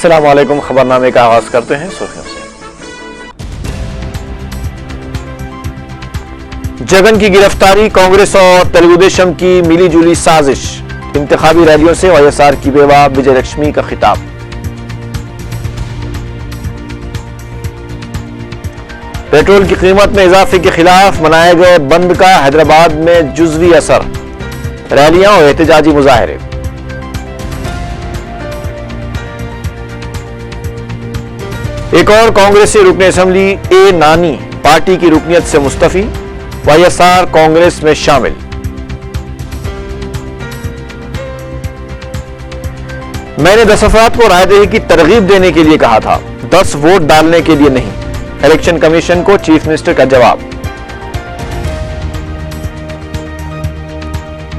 अस्सलाम वालेकुम। खबरनामे का आगाज करते हैं सुर्खियों से। जगन की गिरफ्तारी कांग्रेस और तेलुगुदेशम की मिलीजुली साजिश। इंतखाबी रैलियों से वाईएसआर की बेवा विजयलक्ष्मी का खिताब। पेट्रोल की कीमत में इजाफे के खिलाफ मनाए गए बंद का हैदराबाद में जुज़वी असर। रैलियां और एहतजाजी मुजाहरे। एक और कांग्रेसी रुकन असेंबली ए नानी पार्टी की रुकनियत से मुस्तफी, वाईएसआर कांग्रेस में शामिल। मैंने 10 अफराद को रायदही की तरगीब देने के लिए कहा था, 10 वोट डालने के लिए नहीं। इलेक्शन कमीशन को चीफ मिनिस्टर का जवाब।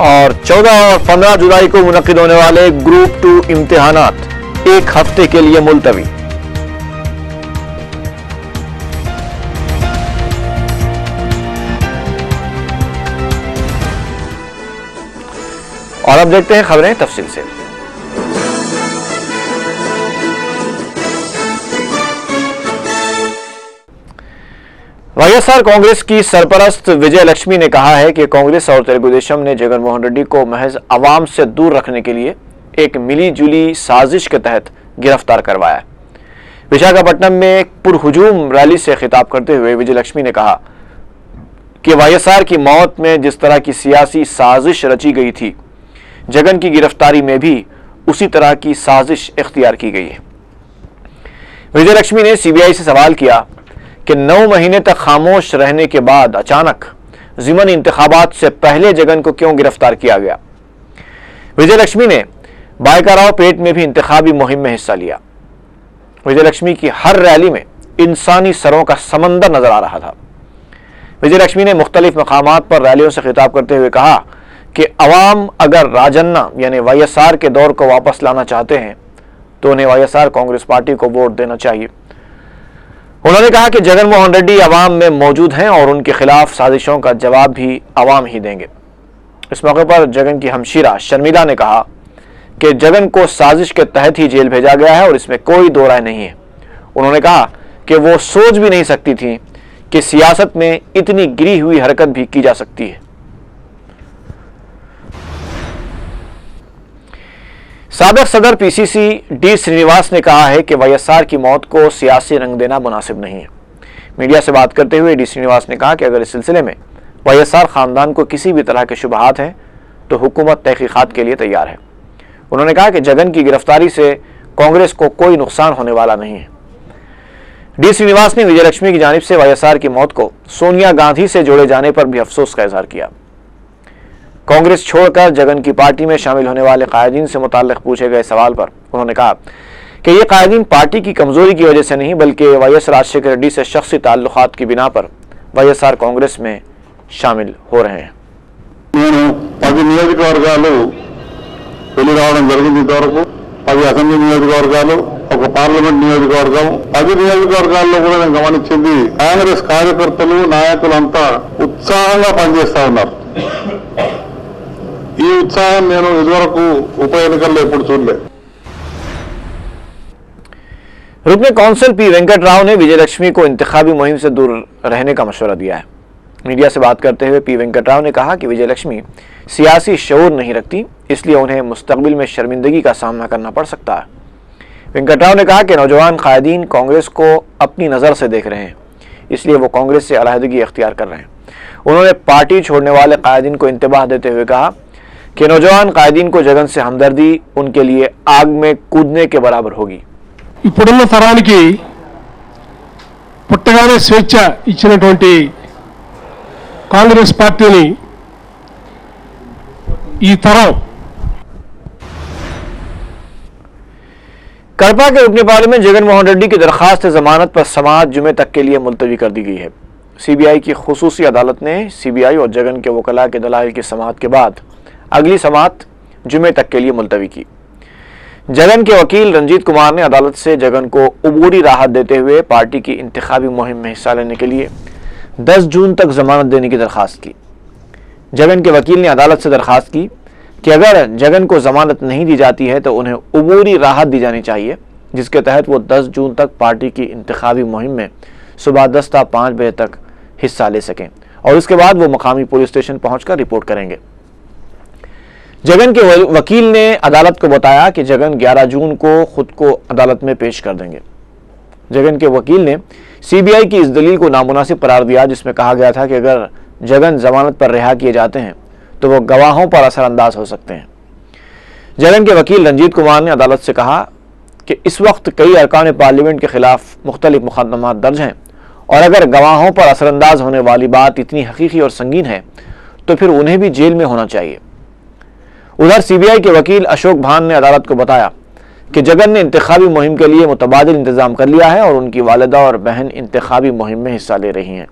और 14 और 15 जुलाई को मुनक्किद होने वाले ग्रुप 2 इम्तिहानात 1 हफ्ते के लिए मुलतवी। और अब देखते हैं खबरें तफसील से। वाईएसआर कांग्रेस की सरपरस्त विजयलक्ष्मी ने कहा है कि कांग्रेस और तेलुगुदेशम ने जगन मोहन रेड्डी को महज अवाम से दूर रखने के लिए एक मिली-जुली साजिश के तहत गिरफ्तार करवाया। विशाखापट्टनम में एक पुरहुजूम रैली से खिताब करते हुए विजयलक्ष्मी ने कहा कि वाईएसआर की मौत में जिस तरह की सियासी साजिश रची गई थी, जगन की गिरफ्तारी में भी उसी तरह की साजिश इख्तियार की गई है। विजयलक्ष्मी ने सीबीआई से सवाल किया कि 9 महीने तक खामोश रहने के बाद अचानक ज़िमनी इंतखाबात से पहले जगन को क्यों गिरफ्तार किया गया। विजयलक्ष्मी ने बायकाराव पेट में भी इंतखाबी मुहिम में हिस्सा लिया। विजयलक्ष्मी की हर रैली में इंसानी सरों का समंदर नजर आ रहा था। विजयलक्ष्मी ने मुख्तलिफ मकामात पर रैलियों से खिताब करते हुए कहा कि अवाम अगर राजन्ना यानी वाईएसआर के दौर को वापस लाना चाहते हैं तो उन्हें वाईएसआर कांग्रेस पार्टी को वोट देना चाहिए। उन्होंने कहा कि जगन मोहन रेड्डी अवाम में मौजूद हैं और उनके खिलाफ साजिशों का जवाब भी अवाम ही देंगे। इस मौके पर जगन की हमशीरा शर्मिला ने कहा कि जगन को साजिश के तहत ही जेल भेजा गया है और इसमें कोई दो राय नहीं है। उन्होंने कहा कि वो सोच भी नहीं सकती थी कि सियासत में इतनी गिरी हुई हरकत भी की जा सकती है। साबिक सदर पीसीसी डी श्रीनिवास ने कहा है कि वाईएसआर की मौत को सियासी रंग देना मुनासिब नहीं है। मीडिया से बात करते हुए डी श्रीनिवास ने कहा कि अगर इस सिलसिले में वाईएसआर खानदान को किसी भी तरह के शुबहात हैं तो हुकूमत तहकीकात के लिए तैयार है। उन्होंने कहा कि जगन की गिरफ्तारी से कांग्रेस को कोई नुकसान होने वाला नहीं है। डी श्रीनिवास ने विजयलक्ष्मी की जानिब से वाईएसआर की मौत को सोनिया गांधी से जोड़े जाने पर भी अफसोस का इजहार किया। कांग्रेस छोड़कर जगन की पार्टी में शामिल होने वाले कायदीन से मुताल्लिक पूछे गए सवाल पर उन्होंने कहा कि ये कायदीन पार्टी की कमजोरी की वजह से नहीं बल्कि वाईएस राजशेखर रेड्डी से शख्सी ताल्लुकात की बिना पर वाईएसआर कांग्रेस में शामिल हो रहे हैं। 10 నియోజకవర్గాలు వెళ్లి రావడం జరిగింది। ఇంతవరకు 10 అసెంబ్లీ నియోజకవర్గాలు, ఒక పార్లమెంట్ నియోజకవర్గం, 10 నియోజకవర్గాల్లో కూడా నేను గమనించింది కాంగ్రెస్ కార్యకర్తలు నాయకులంతా ఉత్సాహంగా పనిచేస్తా ఉన్నారు। ఈ ఉత్సాహం నేను ఇదివరకు ఉప ఎన్నికల్లో ఎప్పుడు చూడలేదు। रुकने काउंसिल पी वेंकट राव ने विजयलक्ष्मी को इंतखाबी मुहिम से दूर रहने का मशवरा दिया है। मीडिया से बात करते हुए पी वेंकट राव ने कहा कि विजयलक्ष्मी सियासी शऊर नहीं रखती, इसलिए उन्हें मुस्तकबिल में शर्मिंदगी का सामना करना पड़ सकता है। वेंकट राव ने कहा कि नौजवान कायदीन कांग्रेस को अपनी नज़र से देख रहे हैं, इसलिए वो कांग्रेस से अलहदगी अख्तियार कर रहे हैं। उन्होंने पार्टी छोड़ने वाले कायदीन को इंतबाह देते हुए कहा कि नौजवान कायदीन को जगन से हमदर्दी उनके लिए आग में कूदने के बराबर होगी। ఇప్పుడున్న తరానికి పుట్టగానే స్వేచ్ఛ ఇచ్చినటువంటి కాంగ్రెస్ పార్టీని ఈ తరం कड़पा के रुकने पार्लियामेंट में जगन मोहन रेड्डी की दरखास्त जमानत पर समाअत जुमे तक के लिए मुलतवी कर दी गई है। सीबीआई की खुसूसी अदालत ने सीबीआई और जगन के वकला के दलाइल की समाअत के बाद अगली समाअत जुमे तक के लिए मुलतवी की। जगन के वकील रंजीत कुमार ने अदालत से जगन को अबूरी राहत देते हुए पार्टी की इंतखाबी मुहिम में हिस्सा लेने के लिए 10 जून तक जमानत देने की दरखास्त की। जगन के वकील ने अदालत से दरखास्त की कि अगर जगन को जमानत नहीं दी जाती है तो उन्हें अबूरी राहत दी जानी चाहिए, जिसके तहत वो 10 जून तक पार्टी की इंतखाबी मुहिम में सुबह 10 ता 5 बजे तक हिस्सा ले सकें और उसके बाद वो मकामी पुलिस स्टेशन पहुंचकर रिपोर्ट करेंगे। जगन के वकील ने अदालत को बताया कि जगन 11 जून को खुद को अदालत में पेश कर देंगे। जगन के वकील ने सीबीआई की इस दलील को नामुनासिब करार दिया जिसमें कहा गया था कि अगर जगन जमानत पर रिहा किए जाते हैं तो वो गवाहों पर असरअंदाज हो सकते हैं। जगन के वकील रंजीत कुमार ने अदालत से कहा कि इस वक्त कई अरकान पार्लियामेंट के खिलाफ मुख्तलिफ मुकदमात दर्ज हैं और अगर गवाहों पर असरअंदाज होने वाली बात इतनी हकीकी और संगीन है तो फिर उन्हें भी जेल में होना चाहिए। उधर सीबीआई के वकील अशोक भान ने अदालत को बताया कि जगन ने इंतखाबी मुहिम के लिए मुतबादिल इंतजाम कर लिया है और उनकी वालिदा और बहन इंतखाबी मुहिम में हिस्सा ले रही हैं।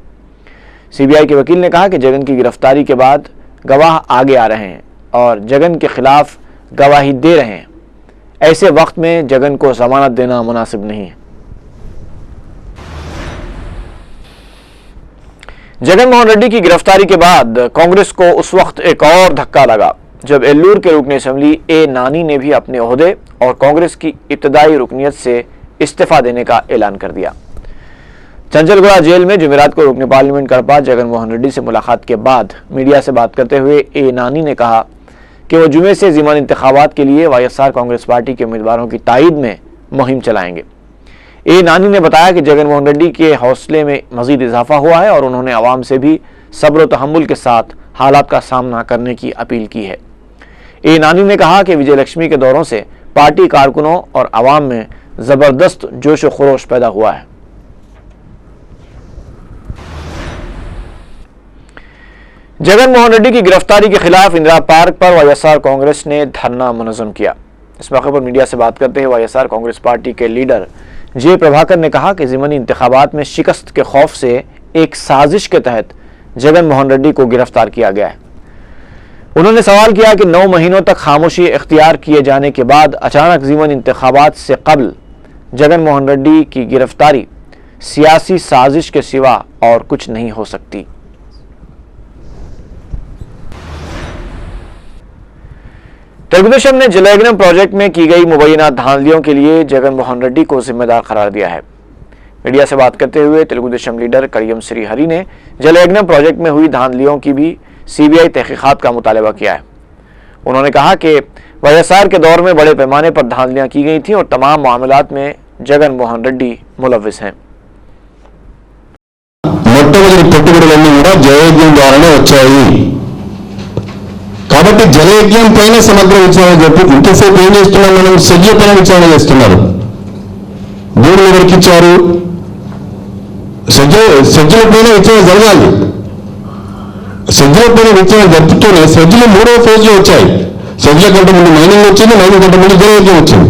सीबीआई के वकील ने कहा कि जगन की गिरफ्तारी के बाद गवाह आगे आ रहे हैं और जगन के खिलाफ गवाही दे रहे हैं। ऐसे वक्त में जगन को जमानत देना मुनासिब नहीं है। जगन मोहन रेड्डी की गिरफ्तारी के बाद कांग्रेस को उस वक्त एक और धक्का लगा जब एल्लूर के रुकन असेंबली ए नानी ने भी अपने ओहदे और कांग्रेस की इब्तदाई रुकनियत से इस्तीफा देने का ऐलान कर दिया। चंचलगुड़ा जेल में जुमेरात को रुकन पार्लियामेंट कड़पा जगन मोहन रेड्डी से मुलाकात के बाद मीडिया से बात करते हुए ए नानी ने कहा कि वो जुमे से ज़िमनी इंतखाबात के लिए वाईएसआर कांग्रेस पार्टी के उम्मीदवारों की तायद में मुहिम चलाएंगे। ए नानी ने बताया कि जगन मोहन रेड्डी के हौसले में मजीद इजाफा हुआ है और उन्होंने आवाम से भी सब्र व तहम्मुल के साथ हालात का सामना करने की अपील की है। ए नानी ने कहा कि विजय लक्ष्मी के दौरों से पार्टी कारकुनों और आवाम में जबरदस्त जोश व खरोश पैदा हुआ है। जगन मोहन रेड्डी की गिरफ्तारी के खिलाफ इंदिरा पार्क पर वाईएसआर कांग्रेस ने धरना मुनज़्ज़म किया। इस मौके पर मीडिया से बात करते हुए वाईएसआर कांग्रेस पार्टी के लीडर जे प्रभाकर ने कहा कि ज़िमनी इंतखाबात में शिकस्त के खौफ से एक साजिश के तहत जगन मोहन रेड्डी को गिरफ्तार किया गया है। उन्होंने सवाल किया कि 9 महीनों तक खामोशी इख्तियार किए जाने के बाद अचानक ज़िमनी इंतखाबात से कबल जगन मोहन रेड्डी की गिरफ्तारी सियासी साजिश के सिवा और कुछ नहीं हो सकती। तेलुगुदेशम ने जलयज्ञम प्रोजेक्ट में की गई मुबैना धांधलियों के लिए जगन मोहन रेड्डी को जिम्मेदार करार दिया है। मीडिया से बात करते हुए तेलुगुदेशम लीडर कड़ियम श्रीहरि ने जलयज्ञम प्रोजेक्ट में हुई धांधलियों की भी सीबीआई तहकीकात का मुतालबा किया है। उन्होंने कहा कि वाईएसआर के दौर में बड़े पैमाने पर धांधलियां की गई थी और तमाम मामलात में जगन मोहन रेड्डी मुलव्विस हैं। మొట్టమొదటి పెట్టుబడులన్నీ కూడా జలయజ్ఞం ద్వారానే వచ్చాయి కాబట్టి జలయజ్ఞం పైన సమగ్ర విచారణ చెప్పి ఇంతసేపు ఏం చేస్తున్నాం మనం సజీవ పైన విచారణ చేస్తున్నారు భూములు ఎవరికి ఇచ్చారు సజ్జల పైన విచారణ జరగాలి సజ్జల పైన విచారణ జరుపుతూనే సజ్జలు 3వ ఫేజ్లో వచ్చాయి సజ్జల కంటే ముందు మైనింగ్ వచ్చింది మైనింగ్ కంటే ముందు జలయజ్ఞం వచ్చింది।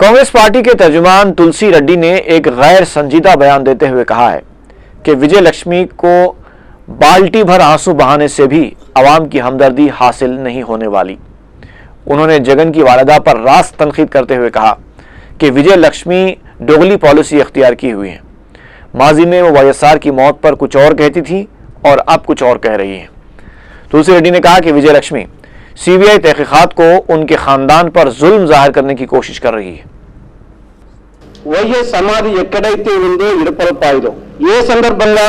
कांग्रेस पार्टी के तर्जुमान तुलसी रेड्डी ने एक गैर संजीदा बयान देते हुए कहा है कि विजय लक्ष्मी को बाल्टी भर आंसू बहाने से भी आवाम की हमदर्दी हासिल नहीं होने वाली। उन्होंने जगन की वालिदा पर रास्त तनकीद करते हुए कहा कि विजय लक्ष्मी दोगली पॉलिसी इख्तियार की हुई है। माजी में वो वाईएसआर की मौत पर कुछ और कहती थी और अब कुछ और कह रही है। तुलसी रेड्डी ने कहा कि विजय लक्ष्मी सीबीआई तहकीकात को उनके खानदान पर जुल्म जाहिर करने की कोशिश कर रही है। వైఎస్ సమాధి ఎక్కడైతే ఉందో ఇడపలపాయిలో ఏ సందర్భంగా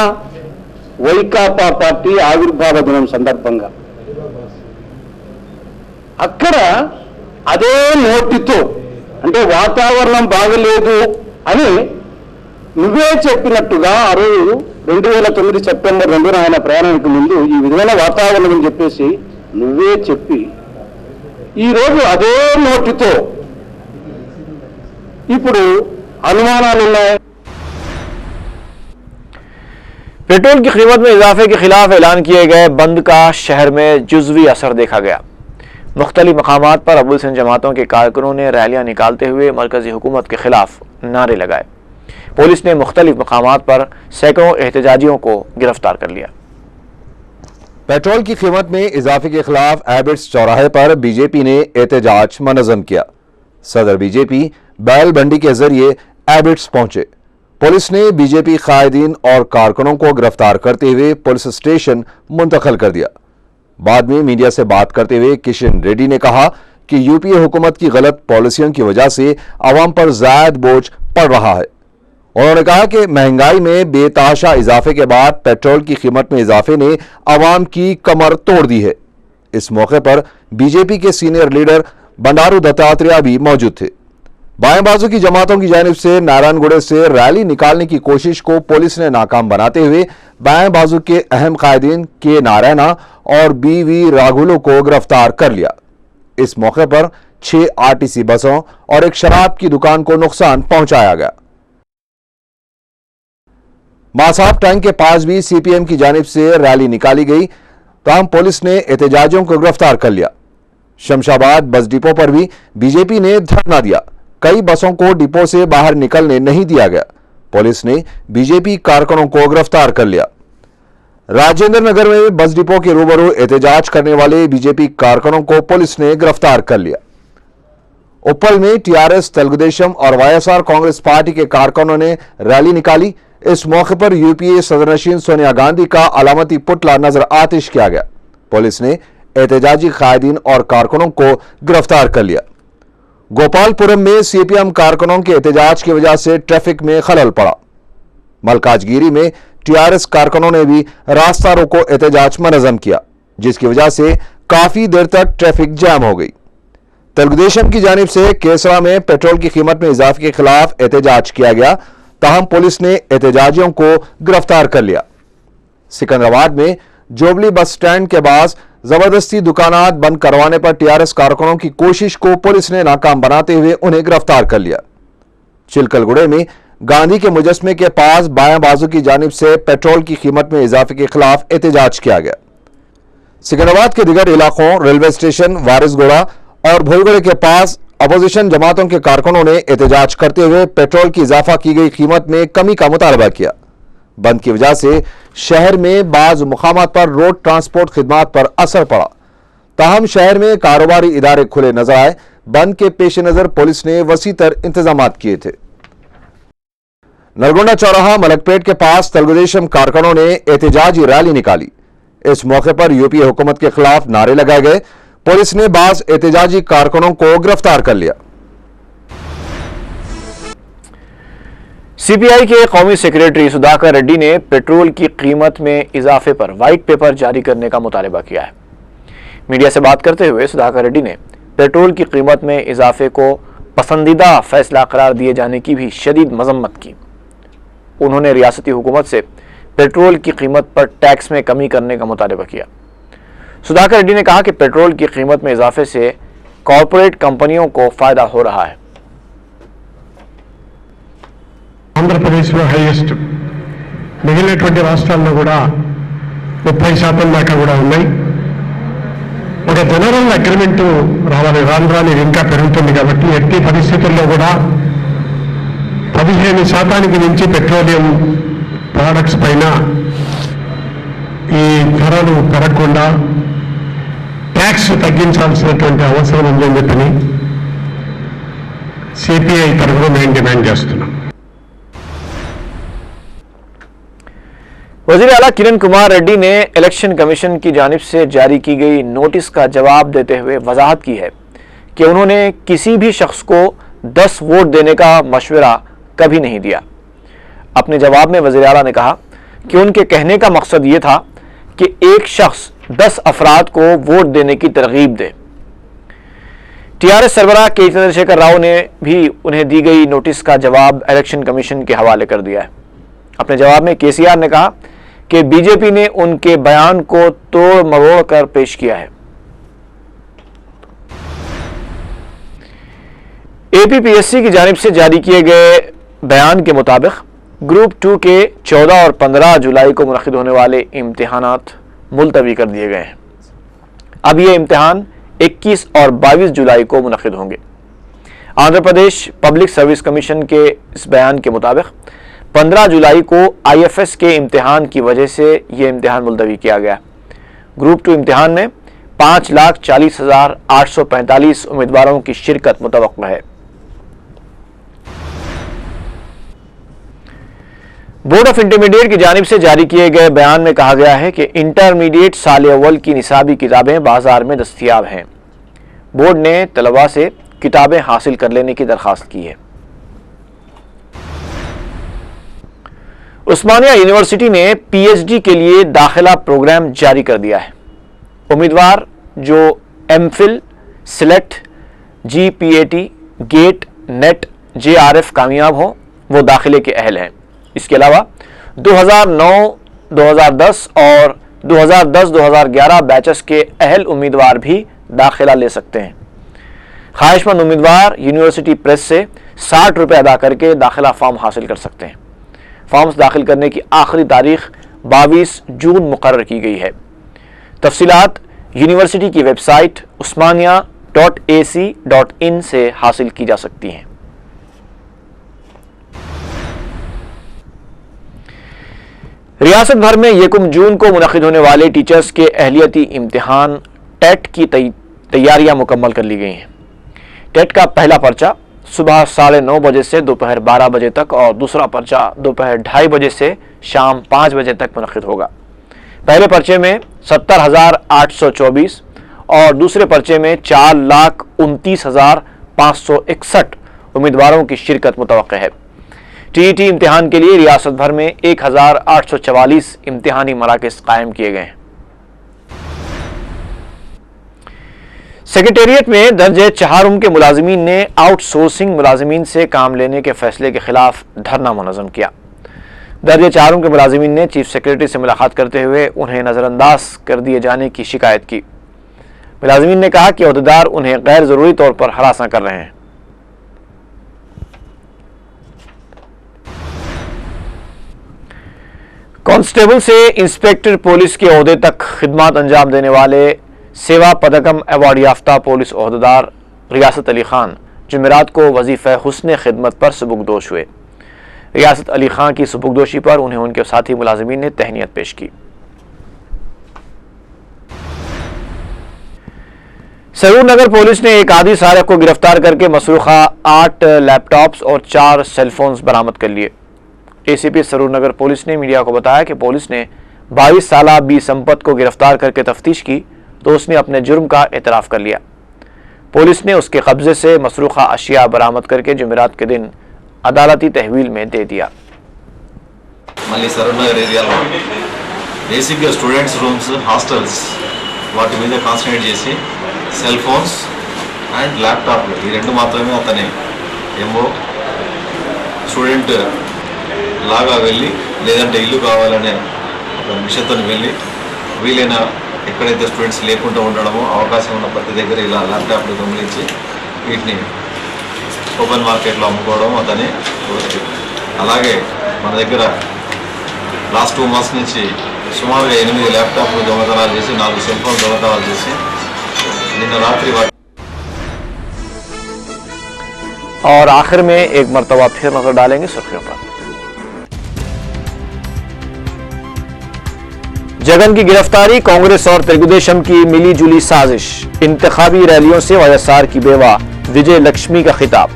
వైకాపా పార్టీ ఆవిర్భావ దినం సందర్భంగా అక్కడ అదే నోటితో అంటే వాతావరణం బాగలేదు అని నువ్వే చెప్పినట్టుగా ఆ రోజు 2009 సెప్టెంబర్ 2న ఆయన ప్రయాణానికి ముందు ఈ విధమైన వాతావరణం అని చెప్పేసి నువ్వే చెప్పి ఈరోజు అదే నోటితో ఇప్పుడు अनुमानाలు ఉన్నాయి। पेट्रोल की कीमत में इजाफे के खिलाफ ऐलान किए गए बंद का शहर में जुज़वी असर देखा गया। मुख्तलिफ मकामात पर अबुल सिंह जमातों के कारकुनों ने रैलियां निकालते हुए मरकजी हुकूमत के खिलाफ नारे लगाए। पुलिस ने मुख्तलिफ मकामात पर सैकड़ों एहतजाजियों को गिरफ्तार कर लिया। पेट्रोल की कीमत में इजाफे के खिलाफ एबिट्स चौराहे पर बीजेपी ने एहतजाज मुनज़्ज़म किया। सदर बीजेपी बैल बंडी के जरिए एबिट्स पहुंचे। पुलिस ने बीजेपी कायदीन और कारकुनों को गिरफ्तार करते हुए पुलिस स्टेशन मुंतकिल कर दिया। बाद में मीडिया से बात करते हुए किशन रेड्डी ने कहा कि यूपीए हुकूमत की गलत पॉलिसियों की वजह से अवाम पर ज़ायद बोझ पड़ रहा है। उन्होंने कहा कि महंगाई में बेतहाशा इजाफे के बाद पेट्रोल की कीमत में इजाफे ने अवाम की कमर तोड़ दी है। इस मौके पर बीजेपी के सीनियर लीडर बंडारू दत्तात्रेय भी मौजूद थे। बाएं बाजू की जमातों की जानिब से नारायणगुड़े से रैली निकालने की कोशिश को पुलिस ने नाकाम बनाते हुए बाएं बाजू के अहम कायदीन के नारायणा और बीवी राघुलू को गिरफ्तार कर लिया। इस मौके पर 6 आरटीसी बसों और एक शराब की दुकान को नुकसान पहुंचाया गया। मासाब टैंक के पास भी सीपीएम की जानिब से रैली निकाली गई, ताहम पुलिस ने एहतजाजियों को गिरफ्तार कर लिया। शमशाबाद बस डिपो पर भी बीजेपी ने धरना दिया। कई बसों को डिपो से बाहर निकलने नहीं दिया गया। पुलिस ने बीजेपी कारकुनों को गिरफ्तार कर लिया। राजेंद्र नगर में बस डिपो के रूबरू एहतजाज करने वाले बीजेपी कारकुनों को पुलिस ने गिरफ्तार कर लिया। उप्पल में टीआरएस, तेलुगुदेशम और वाईएसआर कांग्रेस पार्टी के कारकुनों ने रैली निकाली। इस मौके पर यूपीए सदरनशीन सोनिया गांधी का अलामती पुतला नजर आतिश किया गया। पुलिस ने एहतजाजी कायदीन और कारकुनों को गिरफ्तार कर लिया। गोपालपुरम में सीपीएम कारकुनों के एहतजाज की वजह से ट्रैफिक में खलल पड़ा। मलकाजगिरी में टीआरएस कारकुनों ने भी रास्ता रोको एहतजाज मनज़म किया, जिसकी वजह से काफी देर तक ट्रैफिक जैम हो गई। तेलुगुदेशम की जानिब से केसरा में पेट्रोल की कीमत में इजाफे के खिलाफ एहतजाज किया गया, ताहम पुलिस ने एहतजाजियों को गिरफ्तार कर लिया। सिकंदराबाद में जोबली बस स्टैंड के पास जबरदस्ती दुकानात बंद करवाने पर टीआरएस कारकुनों की कोशिश को पुलिस ने नाकाम बनाते हुए उन्हें गिरफ्तार कर लिया। चिलकलगुड़े में गांधी के मुजस्मे के पास बायां बाजू की जानिब से पेट्रोल की कीमत में इजाफे के खिलाफ एहतजाज किया गया। सिकंदराबाद के दिगर इलाकों, रेलवे स्टेशन, वारिसगुड़ा और भोलगढ़ के पास अपोजिशन जमातों के कारकुनों ने एहतजाज करते हुए पेट्रोल की इजाफा की गई कीमत में कमी का मुतालबा किया। बंद की वजह से शहर में बाज मुकामात पर रोड ट्रांसपोर्ट खिदमात पर असर पड़ा, ताहम शहर में कारोबारी इदारे खुले नजर आए। बंद के पेश नजर पुलिस ने वसीतर इंतजाम किए थे। नलगोंडा चौराहा मलकपेट के पास तेलुगुदेशम कारकुनों ने एहतजाजी रैली निकाली। इस मौके पर यूपीए हुकूमत के खिलाफ नारे लगाए गए। पुलिस ने बाज एहतजाजी कारकुनों को गिरफ्तार कर लिया। सीपीआई के कौमी सेक्रेटरी सुधाकर रेड्डी ने पेट्रोल की कीमत में इजाफे पर व्हाइट पेपर जारी करने का मुतालबा किया है। मीडिया से बात करते हुए सुधाकर रेड्डी ने पेट्रोल की कीमत में इजाफे को पसंदीदा फैसला करार दिए जाने की भी शदीद मजम्मत की। उन्होंने रियासती हुकूमत से पेट्रोल की कीमत पर टैक्स में कमी करने का मुतालबा किया। सुधाकर रेड्डी ने कहा कि पेट्रोल की कीमत में इजाफे से कॉरपोरेट कंपनियों को फायदा हो रहा है। ఆంధ్రప్రదేశ్లో హైయెస్ట్, మిగిలినటువంటి రాష్ట్రాల్లో కూడా 30% దాకా కూడా ఉన్నాయి. ఒక జనరల్ అగ్రిమెంట్ రావాలి, రాను ఇంకా పెరుగుతుంది కాబట్టి ఎట్టి పరిస్థితుల్లో కూడా 15% మించి పెట్రోలియం ప్రొడక్ట్స్ పైన ఈ ధరలు పెరగకుండా ట్యాక్స్ తగ్గించాల్సినటువంటి అవసరం ఉందని చెప్పి సిపిఐ తరఫున మేము డిమాండ్ చేస్తున్నాం. वज़ीर आला किरण कुमार रेड्डी ने इलेक्शन कमीशन की जानिब से जारी की गई नोटिस का जवाब देते हुए वजाहत की है कि उन्होंने किसी भी शख्स को 10 वोट देने का मशवरा कभी नहीं दिया। अपने जवाब में वज़ीर आला ने कहा कि उनके कहने का मकसद ये था कि एक शख्स 10 अफराद को वोट देने की तरगीब दे। टीआरएस सरबराह के चंद्रशेखर राव ने भी उन्हें दी गई नोटिस का जवाब इलेक्शन कमीशन के हवाले कर दिया है। अपने जवाब में केसीआर ने कहा कि बीजेपी ने उनके बयान को तोड़ मरोड़ कर पेश किया है। एपीपीएससी की जानिब से जारी किए गए बयान के मुताबिक ग्रुप 2 के 14 और 15 जुलाई को मुनक़िद होने वाले इम्तिहानात मुलतवी कर दिए गए हैं। अब ये इम्तिहान 21 और 22 जुलाई को मुनक़िद होंगे। Andhra Pradesh public service commission के इस बयान के मुताबिक 15 जुलाई को आईएफएस के इम्तिहान की वजह से यह इम्तिहान मुलतवी किया गया। ग्रुप 2 इम्तिहान में 5,40,845 उम्मीदवारों की शिरकत मुतवक्का है। बोर्ड ऑफ इंटरमीडिएट की जानिब से जारी किए गए बयान में कहा गया है कि इंटरमीडिएट साल अव्वल की निसाबी किताबें बाजार में दस्तयाब हैं। बोर्ड ने तलबा से किताबें हासिल कर लेने की दरखास्त की है। उस्मानिया यूनिवर्सिटी ने पीएचडी के लिए दाखिला प्रोग्राम जारी कर दिया है। उम्मीदवार जो MPhil, SLET, GPAT, GATE, NET, JRF कामयाब हो वो दाखिले के अहल हैं। इसके अलावा 2009, 2010 और 2010-2011 बैचेस के अहल उम्मीदवार भी दाखिला ले सकते हैं। ख्वाहिशमंद उम्मीदवार यूनिवर्सिटी प्रेस से 60 रुपये अदा करके दाखिला फॉर्म हासिल कर सकते हैं। फॉर्म्स दाखिल करने की आखिरी तारीख 22 जून मुकर्रर की गई है। तफसीलात यूनिवर्सिटी की वेबसाइट usmania.ac.in से हासिल की जा सकती हैं। रियासत भर में 1 जून को मुनक़िद होने वाले टीचर्स के अहलियती इम्तिहान टेट की तैयारियां मुकम्मल कर ली गई हैं। टेट का पहला पर्चा सुबह 9:30 बजे से दोपहर 12 बजे तक और दूसरा पर्चा दोपहर 2:30 बजे से शाम 5 बजे तक मुनक़िद होगा। पहले पर्चे में 70,824 और दूसरे पर्चे में 4,29,561 उम्मीदवारों की शिरकत मुतवक्किल है। टीईटी इम्तिहान के लिए रियासत भर में 1,844 इम्तिहानी मराकज़ कायम किए गए हैं। सेक्रेटेरिएट में दर्जे 4 के मुलाजिमीन ने आउटसोर्सिंग मुलाजिमीन से काम लेने के फैसले के खिलाफ धरना मुनज़्ज़म किया। दर्जे 4 के मुलाजिमीन ने चीफ सेक्रेटरी से मुलाकात करते हुए उन्हें नज़रअंदाज कर दिए जाने की शिकायत की। मुलाजिमीन ने कहा कि अहदेदार उन्हें गैर ज़रूरी तौर पर हरासा कर रहे हैं। कांस्टेबल से इंस्पेक्टर पुलिस के ओहदे तक खिदमत अंजाम देने वाले सेवा पदकम अवार्ड याफ्ता पुलिस ओहदेदार रियासत अली खान जुमेरात को वजीफ़े हुस्न खिदमत पर सबुकदोश हुए। रियासत अली खान की सबुकदोशी पर उन्हें उनके साथी मुलाजिमीन ने तहनीत पेश की। सरूर नगर पुलिस ने एक आदि सारिक को गिरफ्तार करके मसरूखा 8 लैपटॉप्स और 4 सेलफोन्स बरामद कर लिए। एसीपी सरूर नगर पुलिस ने मीडिया को बताया कि पुलिस ने 22 साला बी संपत को गिरफ्तार करके तफ्तीश की तो उसने अपने जुर्म का एतराफ़ कर लिया। पुलिस ने उसके कब्जे से मसरूखा अशिया बरामद करके जुमेरात के दिन अदालती तहवील में दे दिया। మళ్ళీ సరూర్నగర్ ఏరియాలో బేసిక్గా స్టూడెంట్స్ రూమ్స్, హాస్టల్స్ వాటి మీద కాన్సన్ట్రేట్ చేసి సెల్ ఫోన్స్ అండ్ ల్యాప్టాప్లు ఈ రెండు మాత్రమే అతని ఎంఓ స్టూడెంట్ లాగా వెళ్ళి లేదంటే ఇల్లు కావాలనే ఒక మిషన్తో వెళ్ళి వీలైన ఎక్కడైతే స్టూడెంట్స్ లేకుండా ఉండడమో అవకాశం ఉన్న ప్రతి దగ్గర ఇలా ల్యాప్టాప్లు దొంగిలించి వీటిని ఓపెన్ మార్కెట్లో అమ్ముకోవడం అతని వృత్తి. అలాగే మన దగ్గర లాస్ట్ 2 months నుంచి సుమారుగా 8 ల్యాప్టాప్లు దొంగతనాలు చేసి 4 సెల్ ఫోన్ దొంగతనాలు చేసి నిన్న రాత్రి और आखिर में एक मरतबा फिर नजर डालेंगे सुर्खियों पर। जगन की गिरफ्तारी कांग्रेस और तेलुगुदेशम की मिली जुली साजिश। इंतखाबी रैलियों से वाईएसआर की बेवा विजय लक्ष्मी का खिताब।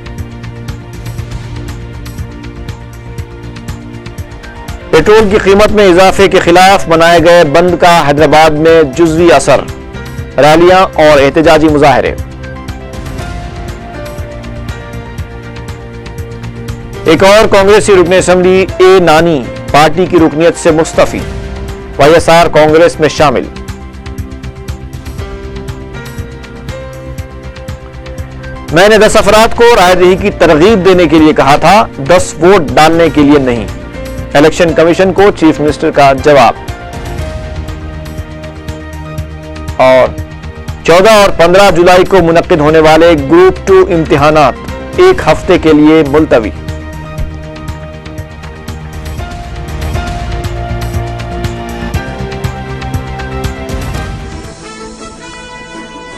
पेट्रोल की कीमत में इजाफे के खिलाफ मनाए गए बंद का हैदराबाद में जुज़वी असर। रैलियां और एहतजाजी मुजाहरे। एक और कांग्रेसी रुकन असेंबली ए नानी पार्टी की रुकनियत से मुस्तफी। वाईएसआर कांग्रेस में शामिल। मैंने 10 अफराद को रायदही की तरगीब देने के लिए कहा था, 10 वोट डालने के लिए नहीं। इलेक्शन कमीशन को चीफ मिनिस्टर का जवाब। और 14 और 15 जुलाई को मुनक्किद होने वाले ग्रुप 2 इम्तिहानात 1 हफ्ते के लिए मुलतवी।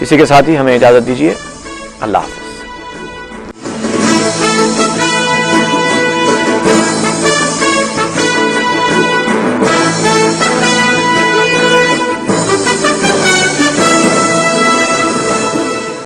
इसी के साथ ही हमें इजाजत दीजिए। अल्लाह हाफ़िज़।